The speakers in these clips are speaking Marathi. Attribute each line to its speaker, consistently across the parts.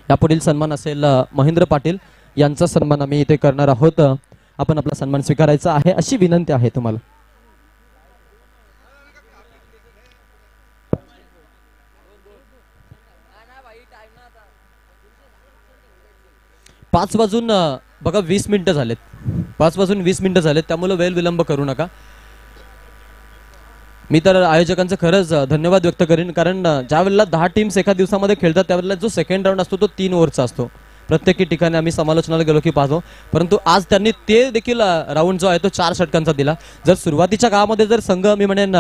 Speaker 1: यापुढील सन्मान असेल महेंद्र पाटील यांचा सन्मान आम्ही इथे करणार आहोत। आपण आपला सन्मान स्वीकारायचा आहे अशी विनंती आहे तुम्हाला। 5 वाजून बघा 20 मिनिटं झालेत। 5 वाजून 20 मिनिटं झालेत, त्यामुळे वेळ विलंब करू नका। मी तर आयोजकांचं खरंच धन्यवाद व्यक्त करीन, कारण ज्या वेळेला 10 टीम्स एका दिवसामध्ये खेळतात त्यावेळेला जो सेकंड राऊंड असतो तो 3 ओव्हरचा असतो। प्रत्येक ठिकाणी आम्ही समालोचनाला गेलो की पाहतो, परंतु आज त्यांनी ते देखील राऊंड जो आहे तो 4 षटकांचा दिला। जर सुरुवातीच्या काळामध्ये जर संघ मी म्हणेन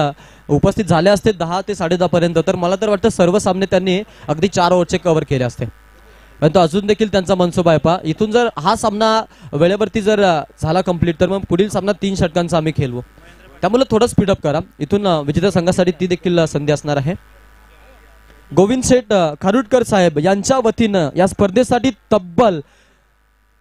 Speaker 1: उपस्थित झाले असते 10 ते 10:30 पर्यंत, तर मला तर वाटतं सर्व सामने त्यांनी अगदी 4 ओव्हरचे कव्हर केले असते। परंतु अजून देखील त्यांचा मनसुबा आहे पहा, इथून जर हा सामना वेळेवरती जर झाला कंप्लीट तर मग पुढील सामना 3 षटकांचा आम्ही खेळवू। त्यामुळे थोडं स्पीडअप करा। इथून विजेत्या संघासाठी ती देखील संधी असणार आहे। गोविंद शेठ खारुटकर साहेब यांच्या वतीनं या स्पर्धेसाठी तब्बल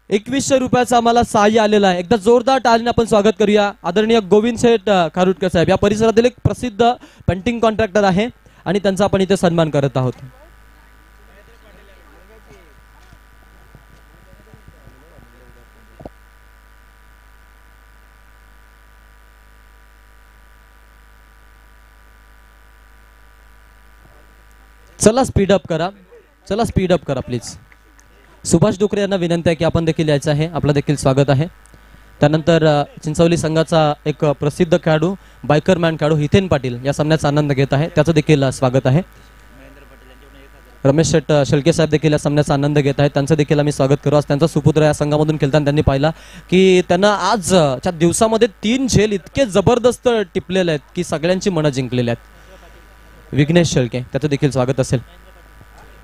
Speaker 1: 2100 रुपयाचा आम्हाला सहाय्य आलेला आहे। एकदा जोरदार टाळीने आपण स्वागत करूया। आदरणीय गोविंद शेठ खारुटकर साहेब या परिसरातील एक प्रसिद्ध पेंटिंग कॉन्ट्रॅक्टर आहे आणि त्यांचा आपण इथे सन्मान करत आहोत। चला स्पीडअप करा, चला स्पीडअप करा प्लीज। सुभाष डुकरे यांना विनंती आहे की आपण देखील यायचं आहे, आपलं देखील स्वागत आहे। त्यानंतर चिंचवली संघाचा एक प्रसिद्ध खेळाडू बायकर मॅन खेळाडू हितेन पाटील या सामन्याचा आनंद घेत आहे, त्याचं देखील स्वागत आहे। रमेश शेठ शेळके साहेब देखील या सामन्याचा आनंद घेत आहेत, त्यांचं देखील आम्ही स्वागत करू। आज त्यांचा सुपुत्र या संघामधून खेळताना त्यांनी पाहिला की त्यांना आजच्या दिवसामध्ये 3 झेल इतके जबरदस्त टिपलेले आहेत की सगळ्यांची मनं जिंकलेली आहेत। विघ्नेश शेळके त्याचं देखील स्वागत असेल।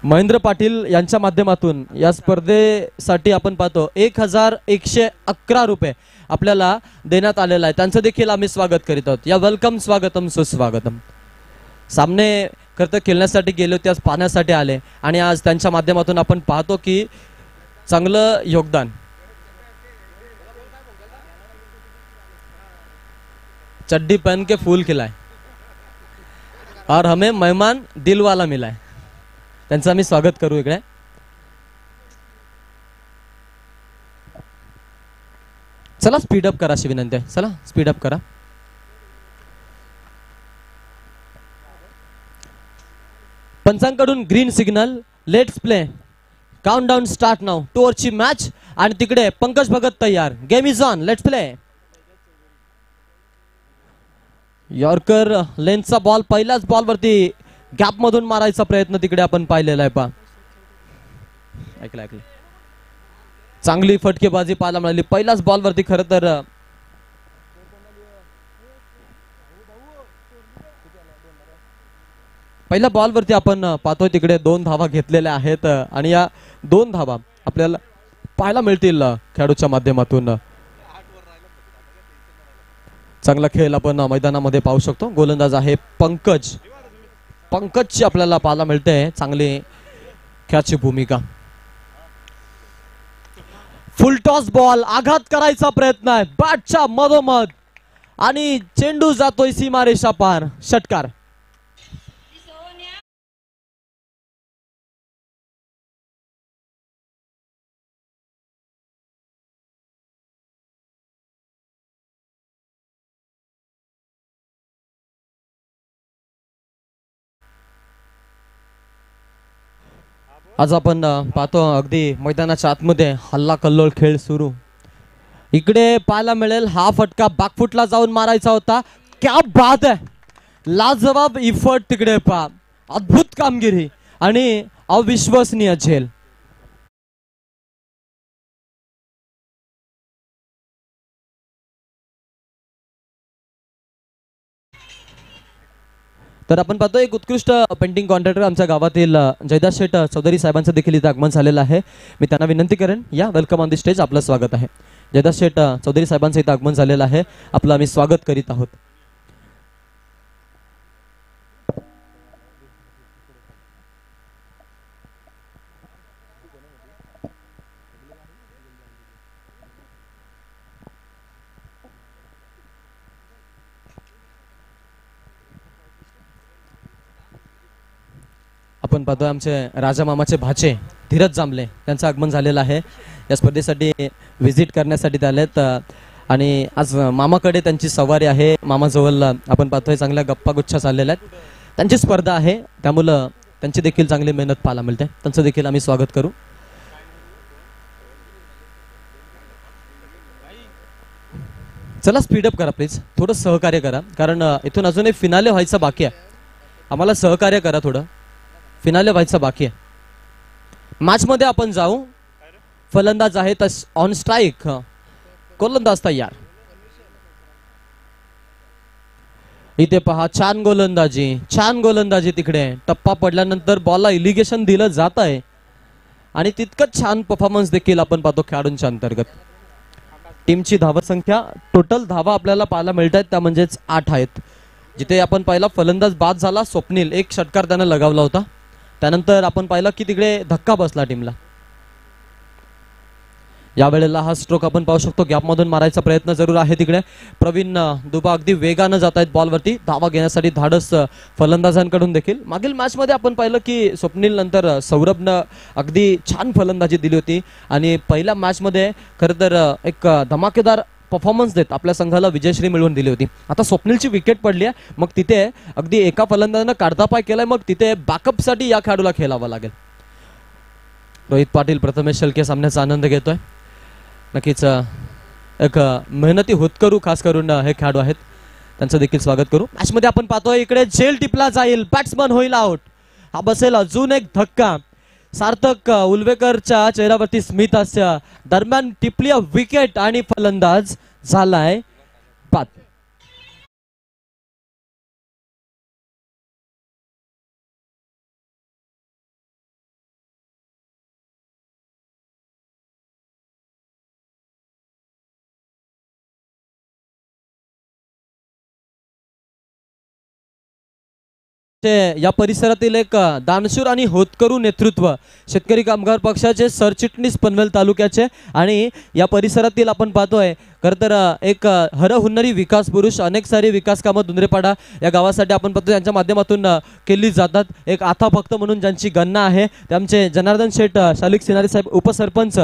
Speaker 1: महेंद्र पाटील यांच्या माध्यमातून या स्पर्धेसाठी आपण पाहतो 1111 रुपये आपल्याला देण्यात आलेला आहे, त्यांचं देखील आम्ही स्वागत करीत आहोत। या वेलकम स्वागतम सुस्वागतम। सामने करता खेळण्यासाठी गेले होते, आज पाहण्यासाठी आले आणि आज त्यांच्या माध्यमातून आपण पाहतो की चांगलं योगदान। चड्डी पहन के फूल खिलाए और हमें मेहमान दिल वाला मिला है, त्यांचं आम्ही स्वागत करू। इकडे चला स्पीडअप करा अशी विनंती आहे, चला स्पीडअप करा। पंचांकडून green signal, let's play, countdown start now, 2 ओव्हरची मॅच आणि तिकडे पंकज भगत तयार, game is on, let's play. Yorker लेन्सचा बॉल पहिल्याच बॉल वरती गॅप मधून मारायचा प्रयत्न तिकडे आपण पाहिलेला आहे पहा। ऐकलं चांगली फटकेबाजी पाहायला मिळाली पहिल्याच बॉल वरती। खरं तर पहिल्या बॉल वरती आपण पाहतोय तिकडे 2 धावा घेतलेल्या आहेत आणि या 2 धावा आपल्याला पाहायला मिळतील खेळाडूच्या माध्यमातून। चांगला खेळ आपण मैदानामध्ये पाहू शकतो। गोलंदाज आहे पंकज, पंकजची आपल्याला पाहायला मिळते चांगली खेळाची भूमिका। फुल टॉस बॉल, आघात करायचा प्रयत्न आहे बॅटच्या मधोमध आणि चेंडू जातोय सीमारेषा पार, षटकार। आज आपण पाहतो अगदी मैदानाच्या आतमध्ये हल्ला कल्लोळ खेळ सुरू। इकडे पाहायला मिळेल हा फटका बॅकफुटला जाऊन मारायचा होता, क्या बात आहे, लाजवाब इफर्ट तिकडे पहा, अद्भुत कामगिरी आणि अविश्वसनीय झेल। तर आपण पाहतो एक उत्कृष्ट पेंटिंग कॉन्ट्रॅक्टर आमच्या गावातील जयदास शेठ चौधरी साहेबांचं देखील इथे आगमन झालेलं आहे। मी त्यांना विनंती करेन, या वेलकम ऑन द स्टेज, आपलं स्वागत आहे। जयदास शेठ चौधरी साहेबांचं इथे आगमन झालेलं आहे, आपलं आम्ही स्वागत करीत आहोत। आपण पाहतोय आमचे राजा मामाचे भाचे धीरज जांभले यांचं आगमन झालेलं आहे. या स्पर्धेसाठी व्हिजिट करण्यासाठी ते आलेत आणि आज मामाकडे त्यांची सवारी आहे. मामाजवळ आपण पाहतोय चांगल्या गप्पा गुच्छा चाललेल्या आहेत. त्यांची स्पर्धा आहे त्यामुळं त्यांची देखील चांगली मेहनत पाहायला मिळते. त्यांचं देखील आम्ही स्वागत करू. चला स्पीडअप करा प्लीज, थोडं सहकार्य करा कारण इथून अजूनही फिनाले व्हायचं बाकी आहे. आम्हाला सहकार्य करा, थोडं फिनाले व्हायचं बाकी आहे. मॅच मध्ये आपण जाऊ. फलंदाज आहे ऑन स्ट्राईक, गोलंदाज तयार. इथे पहा छान गोलंदाजी तिकडे टप्पा पडल्यानंतर बॉलला इलिगेशन दिलं जात आहे आणि तितकंच छान परफॉर्मन्स देखील आपण पाहतो खेळाडूंच्या अंतर्गत. टीमची धावा संख्या टोटल धावा आपल्याला पाहायला मिळत आहेत त्या म्हणजेच 8 आहेत. जिथे आपण पाहिला फलंदाज बाद झाला स्वप्नील, एक षटकार त्यानं लगावला होता. त्यानंतर आपण पाहिलं की तिकडे धक्का बसला टीमला. यावेळेला हा स्ट्रोक आपण पाहू शकतो, गॅपमधून मारायचा प्रयत्न जरूर आहे. तिकडे प्रवीण दुबा अगदी वेगानं जात आहेत बॉलवरती, धावा घेण्यासाठी धाडस फलंदाजांकडून देखील. मागील मॅच मध्ये आपण पाहिलं की स्वप्नील नंतर सौरभनं अगदी छान फलंदाजी दिली होती आणि पहिल्या मॅच मध्ये खरं तर एक धमाकेदार परफॉर्मन्स देत आपल्या संघाला विजयश्री मिळवून दिली होती. आता स्वप्नीलची विकेट पडली आहे, मग तिथे अगदी एका फलंदाजानं काढता पाय केलाय, मग तिथे बॅकअपसाठी या खेळाडूला खेळावं लागेल. रोहित पाटील प्रथमेश शेळके सामन्याचा आनंद घेतोय. नक्कीच एक मेहनती होतकरू खास करून हे खेळाडू आहेत, त्यांचं देखील स्वागत करू. मॅच मध्ये आपण पाहतोय इकडे झेल टिपला जाईल, बॅट्समन होईल आउट. हा बसेल अजून एक धक्का. सार्थक उलवेकरच्या चेहऱ्यावरती स्मित हास्य. दरम्यान टिपली विकेट आणि फलंदाज झालाय बाद. या परिसरातील एक दानशूर आणि होतकरू नेतृत्व शेतकरी कामगार पक्षाचे सरचिटणीस पनवेल तालुक्याचे आणि या परिसरातील आपण पाहतोय खरं तर एक हरहुन्नरी विकास पुरुष. अनेक सारी विकास कामं दुंद्रेपाडा या गावासाठी आपण पाहतो यांच्या माध्यमातून केली जातात. एक आथा भक्त म्हणून ज्यांची गणना आहे ते आमचे जनार्दन शेठ शालिक सिनारे साहेब, उपसरपंच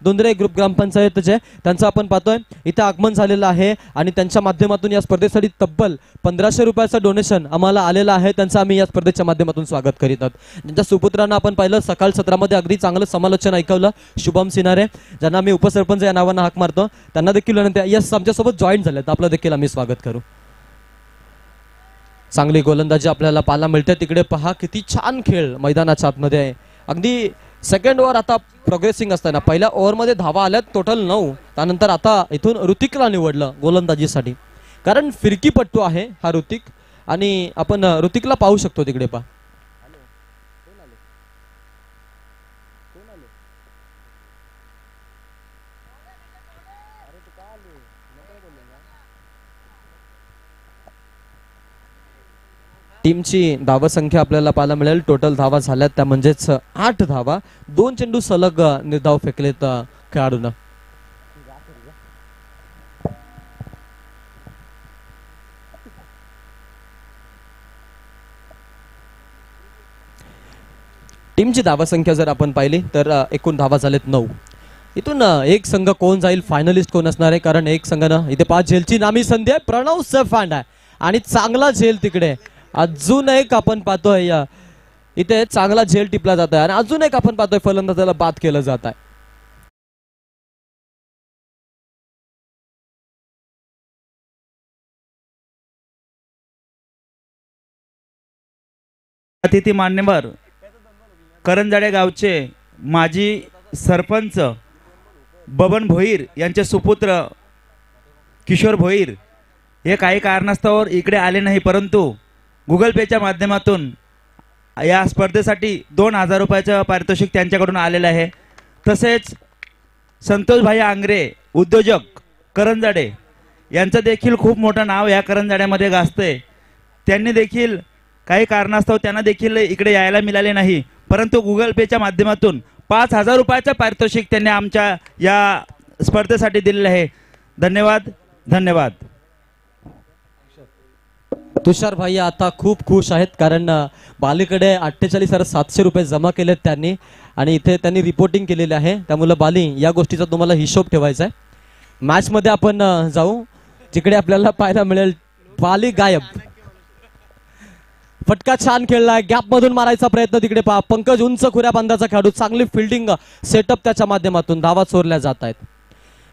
Speaker 1: दुंद्रे ग्रुप ग्रामपंचायतचे, त्यांचं आपण पाहतोय इथे आगमन झालेलं आहे आणि त्यांच्या माध्यमातून या स्पर्धेसाठी तब्बल 1500 रुपयाचं डोनेशन आम्हाला आलेलं आहे. त्यांचं आम्ही या स्पर्धेच्या माध्यमातून स्वागत करीत आहोत. ज्यांच्या सुपुत्रांना आपण पाहिलं सकाळ सत्रामध्ये अगदी चांगलं समालोचन ऐकवलं, शुभम सिनारे, ज्यांना आम्ही उपसरपंच या नावानं हाक मारतो, त्यांना देखील यस आमच्यासोबत जॉईन झाले, तर आपलं देखील आम्ही स्वागत करू. चांगली गोलंदाजी आपल्याला पाहायला मिळते. तिकडे पहा किती छान खेळ मैदानाच्या आतमध्ये आहे. अगदी सेकंड ओव्हर आता प्रोग्रेसिंग असताना पहिल्या ओव्हरमध्ये धावा आल्यात टोटल 9. त्यानंतर आता इथून ऋतिकला निवडलं गोलंदाजीसाठी कारण फिरकीपट्टू आहे हा ऋतिक आणि आपण ऋतिकला पाहू शकतो तिकडे पहा. टीमची धावा संख्या आपल्याला पाहायला मिळेल. टोटल धावा झाल्यात त्या म्हणजेच 8 धावा. 2 चेंडू सलग निर्धाव फेकलेत खेळाडूंना. टीमची धावा संख्या जर आपण पाहिली तर एकूण धावा झालेत 9. इथून एक संघ कोण जाईल, फायनलिस्ट कोण असणार आहे, कारण एक संघानं इथे 5 झेलची नामी संधी आहे. प्रणव सफांड आहे आणि चांगला झेल तिकडे. अजून एक आपण पाहतोय इथे चांगला झेल टिपला जात आहे आणि अजून एक आपण पाहतोय फलंदाजाला बाद केलं जात आहे.
Speaker 2: अतिथी मान्यवर करंजाडे गावचे माजी सरपंच बबन भोईर यांचे सुपुत्र किशोर भोईर हे काही कारणास्तव इकडे आले नाही, परंतु गुगल पेच्या माध्यमातून या स्पर्धेसाठी 2000 रुपयाचं पारितोषिक त्यांच्याकडून आलेलं आहे. तसेच संतोषभाई आंग्रे उद्योजक करंजाडे यांचं देखील खूप मोठं नाव या करंजाड्यामध्ये गाजतंय. त्यांनी देखील काही कारणास्तव त्यांना देखील इकडे यायला मिळाले नाही, परंतु गुगल पेच्या माध्यमातून 5000 रुपयाचं पारितोषिक त्यांनी आमच्या या स्पर्धेसाठी दिलेलं आहे. धन्यवाद धन्यवाद.
Speaker 1: तुषार भाई आता खूप खुश आहेत कारण बालीकडे 48,700 रुपये जमा केलेत त्यांनी आणि इथे त्यांनी रिपोर्टिंग केलेली आहे, त्यामुळे बाली या गोष्टीचा तुम्हाला हिशोब ठेवायचा आहे. मॅचमध्ये आपण जाऊ जिकडे आपल्याला पाहायला मिळेल बाली गायब. फटका छान खेळलाय, गॅप मधून मारायचा प्रयत्न तिकडे पहा. पंकज उंच खुऱ्या बांधाचा खेळाडू, चांगली फिल्डिंग सेटअप त्याच्या माध्यमातून धावा चोरल्या जात आहेत.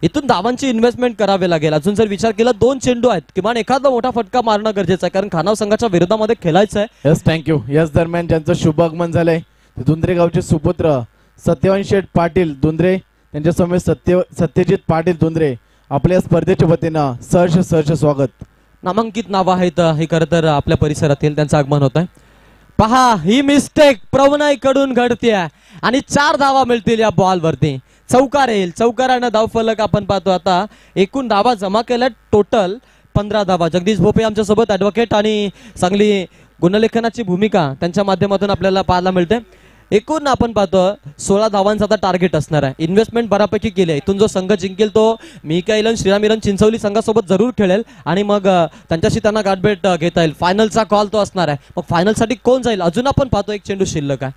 Speaker 1: इथून धावांची इन्व्हेस्टमेंट करावी लागेल. अजून जर विचार केला 2 चेंडू आहेत, किमान एखादा मोठा फटका मारणं गरजेचं आहे, कारण खानाव संघाच्या विरोधामध्ये खेळायचं आहे.
Speaker 3: Yes thank you. याच दरम्यान ज्यांचं शुभ आगमन झालंय ते धुंद्रे गावचे सुपुत्र सत्यवान शेठ पाटील धुंद्रे, त्यांच्या समोर सत्यजित पाटील धुंद्रे, आपल्या स्पर्धेच्या वतीनं सहर्ष स्वागत.
Speaker 1: नामांकित नावं आहेत हे खरं तर आपल्या परिसरातील, त्यांचं आगमन होत आहे. पहा ही मिस्टेक प्रवनय कडून घडते आणि 4 धावा मिळतील या बॉलवरती. चौकार येईल, चौकारानं धावफलक आपण पाहतो. आता एकूण धावा जमा केल्या टोटल 15 धावा. जगदीश भोपे आमच्या सोबत ऍडव्होकेट आणि चांगली गुणलेखनाची भूमिका त्यांच्या माध्यमातून आपल्याला पाहायला मिळते. एकूण आपण पाहतो 16 धावांचा आता टार्गेट असणार आहे. इन्व्हेस्टमेंट बऱ्यापैकी केली आहे. इथून जो संघ जिंकेल तो मिकाईल श्रीराम चिंचवली संघासोबत जरूर खेळेल आणि मग त्यांच्याशी त्यांना गाठभेट घेता येईल. फायनलचा कॉल तो असणार आहे. मग फायनलसाठी कोण जाईल अजून आपण पाहतो. एक चेंडू शिल्लक आहे.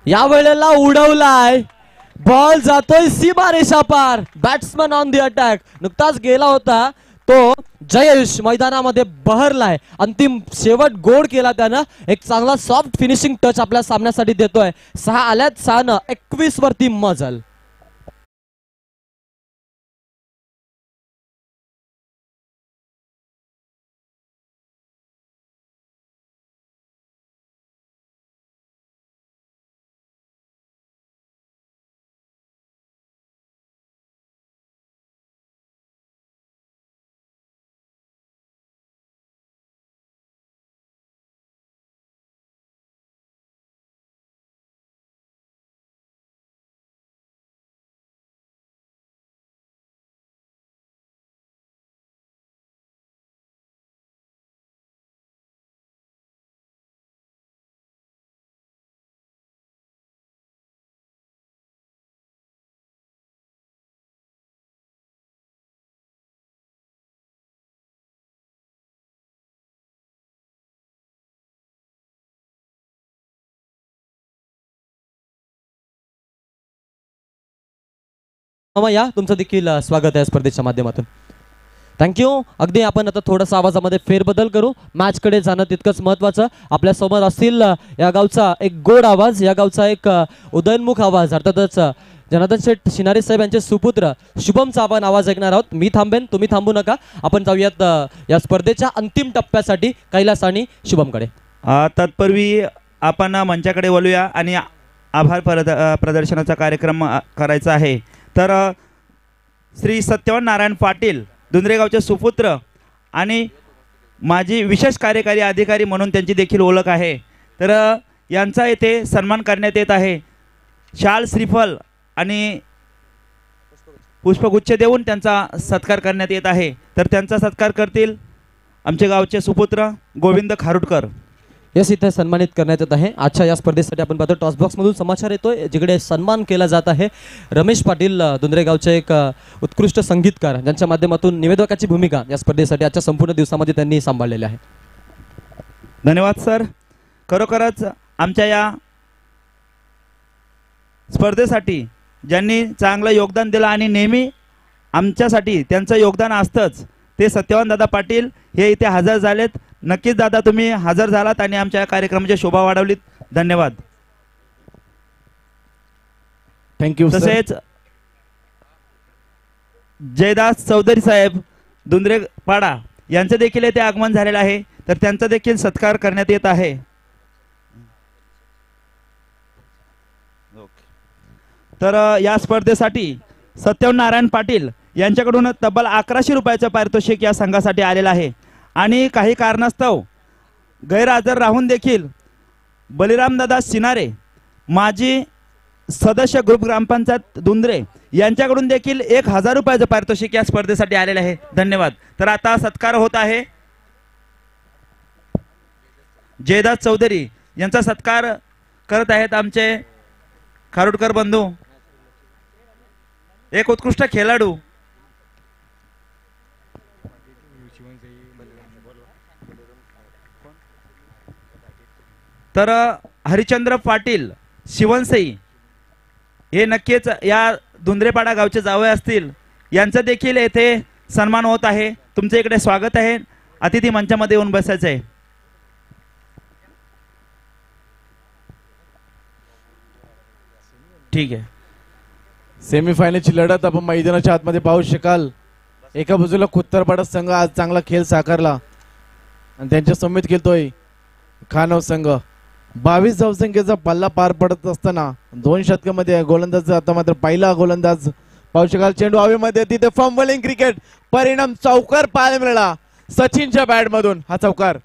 Speaker 1: या वेळेला उडवलाय, बॉल जातोय सीमारेषा पार. Batsman on the attack. नुकताच गेला होता तो जयेश मैदानामध्ये बहरलाय. अंतिम शेवट गोड केला त्यानं. एक चांगला सॉफ्ट फिनिशिंग टच आपल्या सामन्यासाठी देतोय. 6 आल्यात, 6 21 वरती मजल. या तुमचं देखील स्वागत आहे स्पर्धेच्या माध्यमातून. थँक्यू. अगदी आपण आता थोडासा आवाजामध्ये फेरबदल करू. मॅचकडे जाणं तितकंच महत्त्वाचं. आपल्या समोर असतील या गावचा एक गोड आवाज, या गावचा एक उदयनमुख आवाज, अर्थातच जनार्दन शेठ शिनारे साहेब यांचे सुपुत्र शुभमचा आपण आवाज ऐकणार आहोत. मी थांबेन, तुम्ही थांबू नका. आपण जाऊयात या स्पर्धेच्या अंतिम टप्प्यासाठी कैलास आणि शुभमकडे.
Speaker 2: तत्पूर्वी आपण मंचाकडे वळूया आणि आभार प्रदर्शनाचा कार्यक्रम करायचा आहे. तर श्री सत्यवान नारायण पाटील धुंद्रेगावचे सुपुत्र आणि माजी विशेष कार्यकारी अधिकारी म्हणून त्यांची देखील ओळख आहे. तर यांचा येथे सन्मान करण्यात येत आहे. शाल, श्रीफल आणि पुष्पगुच्छ देऊन त्यांचा सत्कार करण्यात येत आहे. तर त्यांचा सत्कार करतील आमचे गावचे सुपुत्र गोविंद खारुटकर.
Speaker 1: यस, इथे सन्मानित करण्यात येत आहे. आजच्या या स्पर्धेसाठी आपण पाहतो टॉसबॉक्स मधून समाचार येतोय जिकडे सन्मान केला जात आहे. रमेश पाटील धुंद्रेगावचे एक उत्कृष्ट संगीतकार, ज्यांच्या माध्यमातून निवेदकाची भूमिका या स्पर्धेसाठी आजच्या संपूर्ण दिवसामध्ये त्यांनी सांभाळलेली आहे.
Speaker 2: धन्यवाद सर. खरोखरच आमच्या या स्पर्धेसाठी ज्यांनी चांगलं योगदान दिलं आणि नेहमी आमच्यासाठी त्यांचं योगदान असतंच ते सत्यवान दादा पाटील हे इथे हजर झालेत. नक्कीच दादा तुम्ही हजर झालात आणि आमच्या कार्यक्रमाची शोभा वाढवलीत. धन्यवाद.
Speaker 3: थँक्यू.
Speaker 2: तसेच जयदास चौधरी साहेब धुंद्रेपाडा यांचे देखील येथे आगमन झालेलं आहे. तर त्यांचा देखील सत्कार करण्यात येत आहे. तर या स्पर्धेसाठी सत्यवान नारायण पाटील यांच्याकडून तब्बल 1100 रुपयाचं पारितोषिक या संघासाठी आलेलं आहे. आणि काही कारणास्तव गैरहजर राहून देखील बलिरामदादा सिनारे माजी सदस्य ग्रुप ग्रामपंचायत धुंद्रे यांच्याकडून देखील 1000 रुपयाचं पारितोषिक या स्पर्धेसाठी आलेलं आहे. धन्यवाद. तर आता सत्कार होत आहे. जयदास चौधरी यांचा सत्कार करत आहेत आमचे खारुटकर बंधू. एक उत्कृष्ट खेळाडू. तर हरिचंद्र पाटील शिवनसई हे नक्कीच या धुंद्रेपाडा गावचे जावई असतील, यांचं देखील येथे सन्मान होत आहे. तुमचं इकडे स्वागत आहे. अतिथी मंचामध्ये येऊन बसायचं आहे. ठीक आहे.
Speaker 3: सेमीफायनलची लढत आपण मैदानाच्या आतमध्ये पाहू शकाल. एका बाजूला खुत्तरपाडा संघ आज चांगला खेळ साकारला आणि त्यांच्या समेत खेळतोय खानव संघ. 22 धावसंख्येचा पल्ला पार पडत असताना 2 षटकामध्ये गोलंदाज आता मात्र पहिला गोलंदाज पाहू शकाल. चेंडू हवेमध्ये, तिथे फंबलिंग क्रिकेट, परिणाम चौकार पाहायला मिळाला सचिनच्या बॅट मधून. हा चौकार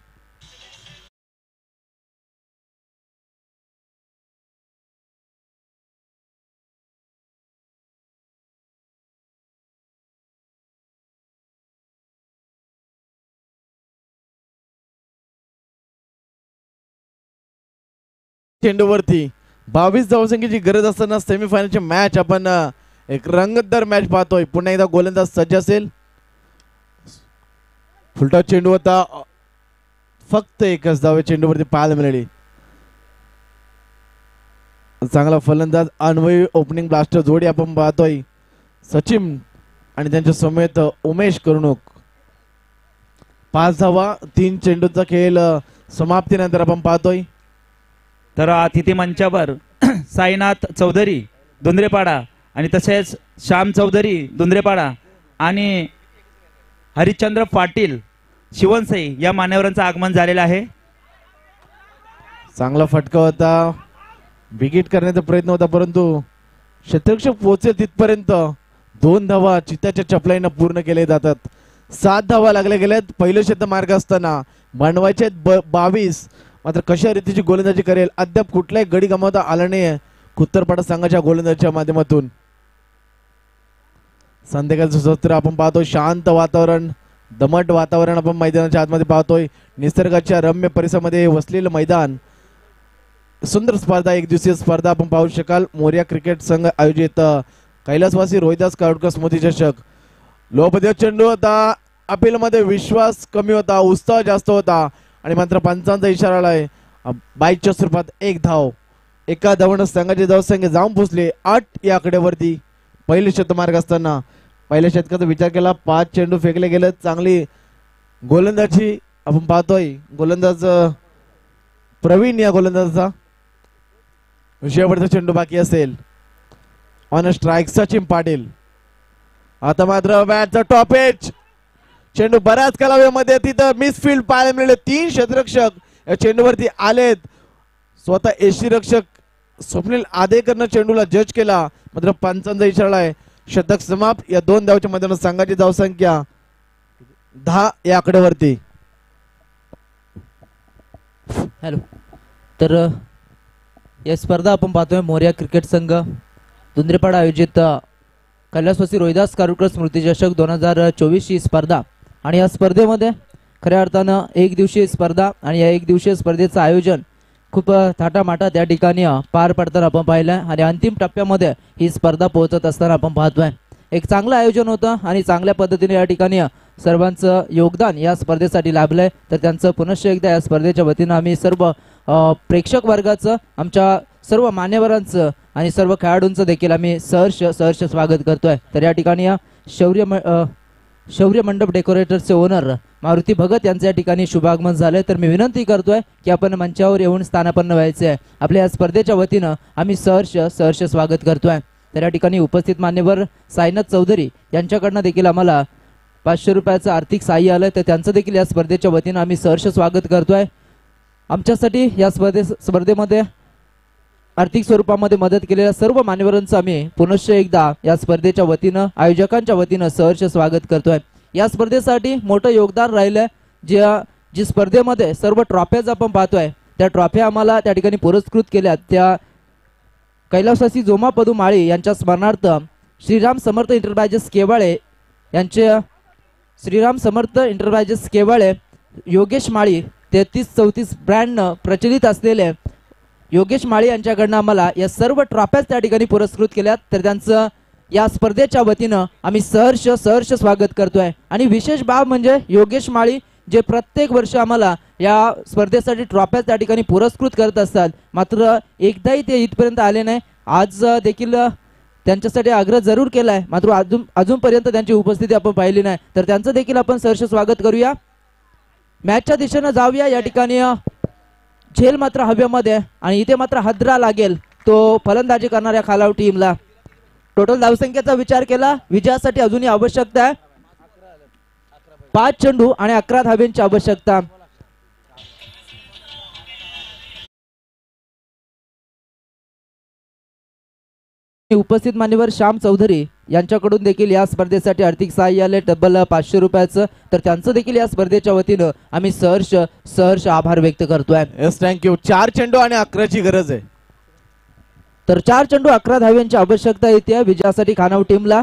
Speaker 3: चेंडूवरती 22 धावसंख्येची गरज असताना सेमीफायनलची मॅच आपण एक रंगतदार मॅच पाहतोय. पुन्हा एकदा गोलंदाज सज्ज असेल. फुलटा चेंडू होता, फक्त एकच धावे चेंडूवरती पाहायला मिळाली. चांगला फलंदाज अनवय ओपनिंग ब्लास्टर जोडी आपण पाहतोय सचिन आणि त्यांच्या समेत उमेश कर्णुक. 5 धावा 3 चेंडूचा खेळ समाप्तीनंतर आपण पाहतोय.
Speaker 2: तर अतिथी मंचावर साईनाथ चौधरी धुंद्रेपाडा आणि तसेच श्याम चौधरी धुंद्रेपाडा आणि हरिश्चंद्र पाटील शिवनसई या मान्यवरांचं आगमन झालेलं आहे.
Speaker 3: चांगला फटका होता, विकेट करण्याचा प्रयत्न होता, परंतु शतरक्षक पोहोचेल तिथपर्यंत 2 धावा चित्ताच्या चपलाईनं पूर्ण केले जातात. 7 धावा लागल्या गेल्यात. पहिलं शतक मार्ग असताना बनवायचे 22. मात्र कशा रीतीची गोलंदाजी करेल अद्याप कुठलाही गडी गमावता आला नाही खुत्तरपाडा संघाच्या गोलंदाजीच्या माध्यमातून. संध्याकाळचं सत्र आपण पाहतोय. शांत वातावरण, दमट वातावरण आपण मैदानाच्या आतमध्ये पाहतोय. निसर्गाच्या रम्य परिसरामध्ये वसलेलं मैदान. सुंदर स्पर्धा, एक दिवसीय स्पर्धा आपण पाहू शकाल. मोर्या क्रिकेट संघ आयोजित कैलासवासी रोहिदास कारडकर स्मृती चषक. लोपदेव चेंडू होता, अपील मध्ये विश्वास कमी होता, उत्साह जास्त होता आणि मात्र पंचांचा इशारा आलाय. बाईकच्या स्वरूपात 1 धाव. एका धावानं संघाचे धावसंख्या जाऊन पोहोचले 8 या आकड्यावरती. पहिले शतमार्ग असताना पहिल्या शतकाचा विचार केला. 5 चेंडू फेकले गेले. चांगली गोलंदाजी आपण पाहतोय. गोलंदाज प्रवीण या गोलंदाजाचा. शेवटचा चेंडू बाकी असेल. On strike Sachin Patil. आता मात्र बॅटचा टॉप एज. चेंडू बऱ्याच कालावधीमध्ये तिथं मिसफील्ड पाहायला मिळाले. 3 क्षेत्ररक्षक या चेंडूवरती आलेत. स्वतः एसी रक्षक स्वप्नील आदेकरनं चेंडूला जज केला. मात्र पंचांचा इशारा आहे. शतक समाप्त. या 2 धावच्या मैदानात संघाची धावसंख्या 10 या आकड्यावरती.
Speaker 1: हॅलो. तर या स्पर्धा आपण पाहतोय मोर्या क्रिकेट संघ धुंद्रेपाडा आयोजित कैलासवासी रोहिदास कारडकर स्मृती चषक 2024 ही स्पर्धा. आणि या स्पर्धेमध्ये खऱ्या अर्थानं एक दिवसीय स्पर्धा आणि या एक दिवसीय स्पर्धेचं आयोजन खूप थाटामाटा त्या ठिकाणी पार पडताना आपण पाहिलं. आणि अंतिम टप्प्यामध्ये ही स्पर्धा पोहोचत असताना आपण पाहतोय. एक चांगलं आयोजन होतं आणि चांगल्या पद्धतीने या ठिकाणी सर्वांचं योगदान या स्पर्धेसाठी लाभलंय. तर त्यांचं पुनश्च एकदा या स्पर्धेच्या वतीनं आम्ही सर्व प्रेक्षक वर्गाचं, आमच्या सर्व मान्यवरांचं आणि सर्व खेळाडूंचं देखील आम्ही सहर्ष स्वागत करतोय. तर या ठिकाणी शौर्य मंडप डेकोरेटरचे ओनर मारुती भगत यांच्या ठिकाणी शुभागमन झालंय. तर मी विनंती करतोय की आपण मंचावर येऊन स्थानापन्न व्हायचे आहे. आपल्या या स्पर्धेच्या वतीनं आम्ही सहर्ष स्वागत करतोय. तर या ठिकाणी उपस्थित मान्यवर साईनाथ चौधरी यांच्याकडनं देखील आम्हाला 500 रुपयाचं आर्थिक सहाय्य आलंय. तर त्यांचं देखील या स्पर्धेच्या वतीनं आम्ही सहर्ष स्वागत करतोय. आमच्यासाठी या स्पर्धेमध्ये आर्थिक स्वरूपामध्ये मदत केलेल्या सर्व मान्यवरांचं आम्ही पुनश्च एकदा या स्पर्धेच्या वतीनं, आयोजकांच्या वतीनं सहर्ष स्वागत करतोय. या स्पर्धेसाठी मोठं योगदान राहिलंय. जी स्पर्धेमध्ये सर्व ट्रॉफ्याज आपण पाहतोय त्या ट्रॉफ्या आम्हाला त्या ठिकाणी पुरस्कृत केल्या. त्या कैलासवासी जोमा पदू माळी यांच्या स्मरणार्थ श्रीराम समर्थ इंटरप्राइजेस केवाळे यांचे श्रीराम समर्थ इंटरप्राइजेस केवाळे योगेश माळी 3334 ब्रँडनं प्रचलित असलेले योगेश माळी यांच्याकडनं आम्हाला या सर्व ट्रॉफ्याज त्या ठिकाणी पुरस्कृत केल्यात. तर त्यांचं या स्पर्धेच्या वतीनं आम्ही सहर्ष स्वागत करतोय. आणि विशेष बाब म्हणजे योगेश माळी
Speaker 4: जे प्रत्येक वर्षी आम्हाला या स्पर्धेसाठी ट्रॉफ्या त्या ठिकाणी पुरस्कृत करत असतात, मात्र एकदाही ते इथपर्यंत आले नाही. आज देखील त्यांच्यासाठी आग्रह जरूर केलाय, मात्र अजूनपर्यंत त्यांची उपस्थिती आपण पाहिली नाही. तर त्यांचं देखील आपण सहर्ष स्वागत करूया. मॅचच्या दिशेनं जाऊया. या ठिकाणी झेल मात्र हवेमध्ये आणि इथे मात्र हादरा लागेल तो फलंदाजी करणाऱ्या खालाव टीमला. टोटल धावसंख्येचा विचार केला, विजयासाठी अजूनही आवश्यकता आहे 5 चेंडू आणि 11 धाब्यांची आवश्यकता. उपस्थित मान्यवर श्याम चौधरी यांच्याकडून देखील या स्पर्धेसाठी आर्थिक सहाय्य आले तब्बल 500 रुपयाचं. तर त्यांचं देखील या स्पर्धेच्या वतीनं आम्ही सहर्ष आभार व्यक्त करतोय.
Speaker 3: Yes, thank you. 4 चेंडू आणि 11ची गरज आहे.
Speaker 4: तर 4 चेंडू 11 धाव्यांची आवश्यकता येते विजयासाठी खानाव टीमला.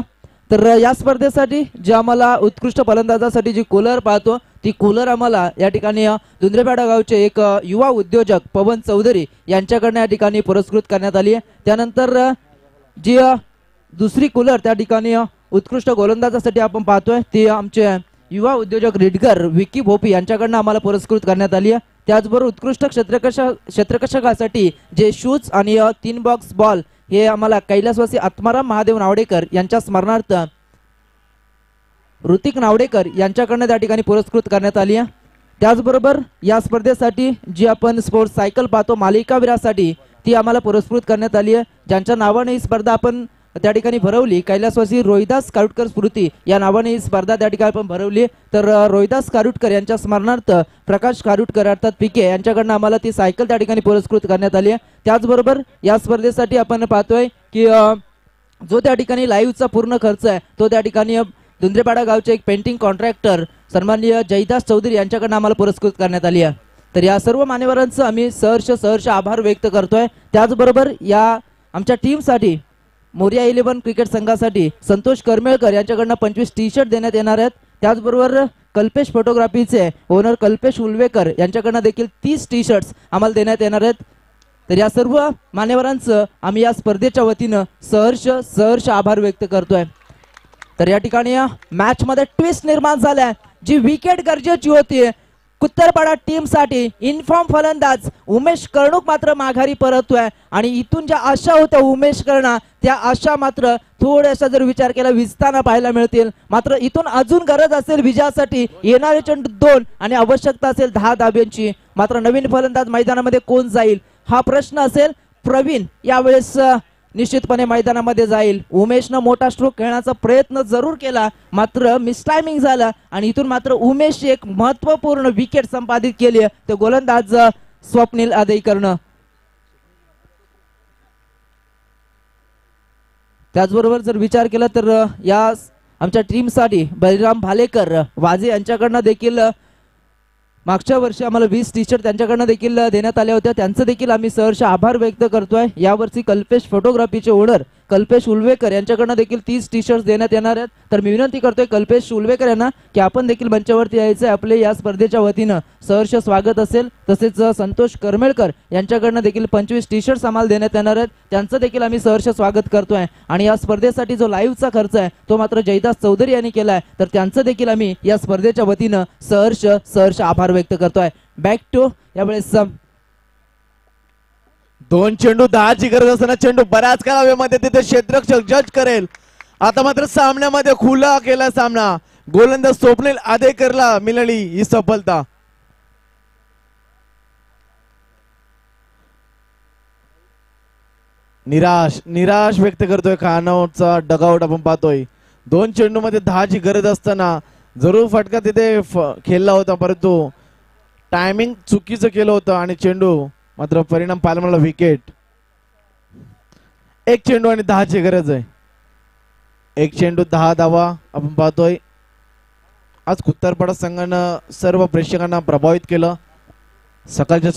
Speaker 4: तर या स्पर्धेसाठी जे आम्हाला उत्कृष्ट फलंदाजासाठी जी कूलर पाहतो ती कूलर आम्हाला या ठिकाणी दुंद्रेपाडा गावचे एक युवा उद्योजक पवन चौधरी यांच्याकडनं या ठिकाणी पुरस्कृत करण्यात आली आहे. त्यानंतर जी दुसरी कूलर त्या ठिकाणी उत्कृष्ट गोलंदाजासाठी आपण पाहतोय ती आमचे युवा उद्योजक रिडगर विकी भोपी यांच्याकडनं आम्हाला पुरस्कृत करण्यात आली आहे. त्याचबरोबर उत्कृष्ट क्षेत्ररक्षकासाठी जे शूज आणि 3 बॉक्स बॉल हे आम्हाला कैलासवासी आत्माराम महादेव नावडेकर यांच्या स्मरणार्थ ऋतिक नावडेकर यांच्याकडनं त्या ठिकाणी पुरस्कृत करण्यात आली आहे. त्याचबरोबर या स्पर्धेसाठी जी आपण स्पोर्ट्स सायकल पाहतो मालिकावीरासाठी ती आम्हाला पुरस्कृत करण्यात आली आहे. ज्यांच्या नावाने ही स्पर्धा आपण त्या ठिकाणी भरवली, कैलासवासी रोहिदास कारुटकर स्मृती या नावाने ही स्पर्धा त्या ठिकाणी आपण भरवली. तर रोहिदास कारुटकर यांच्या स्मरणार्थ प्रकाश कारुटकर अर्थात पीके यांच्याकडनं आम्हाला ती सायकल त्या ठिकाणी पुरस्कृत करण्यात आली आहे. त्याचबरोबर या स्पर्धेसाठी आपण पाहतोय की जो त्या ठिकाणी लाईव्हचा पूर्ण खर्च आहे तो त्या ठिकाणी दुंद्रेपाडा गावचे एक पेंटिंग कॉन्ट्रॅक्टर सन्माननीय जयदास चौधरी यांच्याकडनं आम्हाला पुरस्कृत करण्यात आली आहे. तर या सर्व मान्यवरांचं आम्ही सहर्ष आभार व्यक्त करतोय. त्याचबरोबर या आमच्या टीमसाठी मोरिया 11 क्रिकेट संघासाठी संतोष करमेळकर यांच्याकडनं 25 टी-शर्ट देण्यात येणार आहेत. त्याचबरोबर कल्पेश फोटोग्राफीचे ओनर कल्पेश उल्वेकर यांच्याकडनं देखील 30 टी-शर्ट्स आम्हाला देण्यात येणार आहेत. तर या सर्व मान्यवरांचं आम्ही या स्पर्धेच्या वतीनं सहर्ष आभार व्यक्त करतोय. तर या ठिकाणी मॅच मध्ये ट्विस्ट निर्माण झालाय. जी विकेट गरजेची होती उत्तरपाडा टीम साठी इनफॉर्म फलंदाज उमेश कर्णुक मात्र माघारी परततोय आणि इथून ज्या आशा होत्या उमेश कर्णा त्या आशा मात्र थोड्याशा जर विचार केला विजताना पाहायला मिळतील. मात्र इथून अजून गरज असेल विजयासाठी येणारे चेंडू 2 आणि आवश्यकता असेल 10 धाब्यांची. मात्र नवीन फलंदाज मैदानामध्ये कोण जाईल हा प्रश्न असेल. प्रवीण यावेळेस निश्चितपणे मैदानामध्ये जाईल. उमेशनं मोठा स्ट्रोक खेळण्याचा प्रयत्न जरूर केला मात्र मिसटायमिंग झाला आणि इथून मात्र उमेश एक महत्वपूर्ण विकेट संपादित केली ते गोलंदाज स्वप्नील आदेकरनं. त्याचबरोबर जर विचार केला तर या आमच्या टीमसाठी बळीराम भालेकर वाजे यांच्याकडनं देखील मागच्या वर्षी आम्हाला 20 टी-शर्ट त्यांच्याकडनं देखील देण्यात आल्या होत्या. त्यांचं देखील आम्ही सहर्ष आभार व्यक्त करतोय. यावर्षी कल्पेश फोटोग्राफीचे ओनर कल्पेश उल्वेकर यांच्याकडनं देखील 30 टी-शर्ट देण्यात येणार आहेत. तर मी विनंती करतोय कल्पेश उल्वेकर यांना की आपण देखील मंचावरती यायचं आपले या स्पर्धेच्या वतीनं सहर्ष स्वागत असेल. तसेच संतोष करमेळकर यांच्याकडनं देखील 25 टी-शर्ट्स आम्हाला देण्यात येणार आहेत. त्यांचं देखील आम्ही सहर्ष स्वागत करतोय. आणि या स्पर्धेसाठी जो लाईव्हचा खर्च आहे तो मात्र जयदास चौधरी यांनी केलाय. तर त्यांचं देखील आम्ही या स्पर्धेच्या वतीनं सहर्ष आभार व्यक्त करतोय. बॅक टू यावेळेस
Speaker 3: 2 चेंडू 10ची गरज असताना चेंडू बऱ्याच काळ हवेमध्ये तिथे क्षेत्ररक्षक जज करेल. आता मात्र सामन्यामध्ये खुला केला सामना. गोलंदाज स्वप्नील आदेकरला मिळाली ही सफलता. निराश व्यक्त करतोय खानावचा डगआउट आपण पाहतोय. 2 चेंडू मध्ये 10ची गरज असताना जरूर फटका तिथे खेळला होता परंतु टायमिंग चुकीचं केलं होतं आणि चेंडू मात्र परिणाम पाहायला मला विकेट. 1 चेंडू आणि 10ची गरज आहे. 1 चेंडू 10 धावा आपण पाहतोय. आज उत्तरपाडा संघानं सर्व प्रेक्षकांना प्रभावित केलं. सकाळच्या